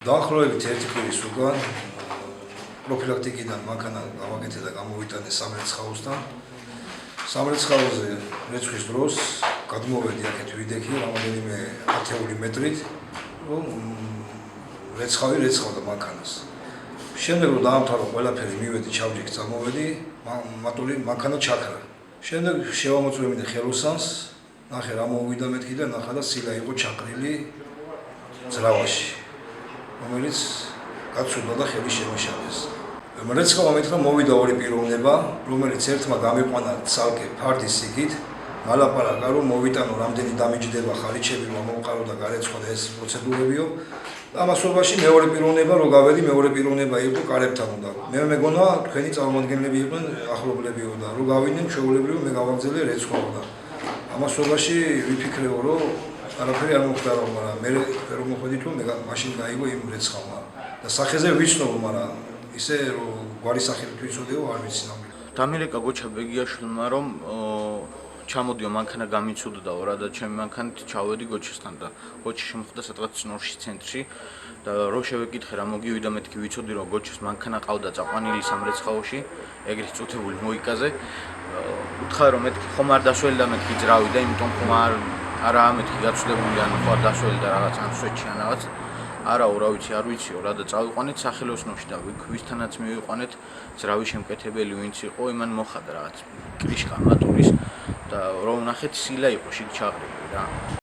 დაახლოებით ერთი კვირის უკან პროფილაქტიკიდან მანქანა გავაკეთე და გამოვიტანე სამრეცხაოსთან. სამრეცხაოზე რეცხვის დროს გადმოვედი აქეთ ვიდექი რამოდენიმე ათეული მეტრით, რომ რეცხავი რეცხავდა მანქანას. შემდეგ რომ დაამთავრა ყველაფერი, მივედი ჩავჯიქი, წამოვედი, მატული მანქანა ჩაქრა. შემდეგ შევამოწმებინე ხელოსანს, ნახე რა მოვიდა მეთქი და ნახა და ცილა იყო ჩაკრილი ძრავაში, რომელიც გაცურდა და ხელი შემაშალეს. რეცხავმა მეთქა მოვიდა ორი პიროვნება, რომელიც ერთმა გამიყვანა ცალკე ფარდის სიგით, მალაპარაკა რომ მოვიტანო რამდენი დამიჯდება ხალიჩები რომ მომყარო და გარეცხვა და ეს პროცედურებიო. ამასობაში მეორე პიროვნება რო გავედი, მეორე პიროვნება იყო კარებთან უნდა. მე მეგონა თქვენი წარმომადგენლები იყვნენ ახლობლებიო და რო გავიდნენ ჩვეულებრივ მე გავაგზავნე რეცხავ და ამასობაში ვიფიქრეო რომ არაფერი არ მოხდა რომ მაგრამ მე რომ მოხდით რომ მე მაშინ გაიგო იმ რეცხავმა და სახეზე ვიცნობ მაგრამ ისე რომ გვარი სახელით ვიცოდეო არ ვიცი ნამდვილად. დამირეკა გოჩა ბეგიაშვილმა რომ ჩამოდიო მანქანა გამიცუდდაო რა და ჩემი მანქანით ჩავედი გოჩასთან და გოჩი შემოხვდა სადღაც წნორში ცენტრში და რო შევეკითხე რა მოგივიდა მეთქი ვიცოდი რომ გოჩის მანქანა ყავდა წაყვანილი სამრეცხაოში ეგრეთ წუთებული მოიკაზე უთხარი რომ მეთქი ხომ არ დასველი და მეთქი ძრავი და იმიტომ ხომ არა მეთქი გაცვლებული ან ხო არ დასველი და რაღაც ან სვეტში ან რაღაც არაო რა ვიციო რა და წავიყვანეთ სახელოსნოში და ვისთანაც მივიყვანეთ ძრავის შემკეთებელი ვინც იყო იმან მოხდა რაღაც კრიშკა მატურის და რომ ნახეთ სილა იყო შიგ ჩაღრილი რა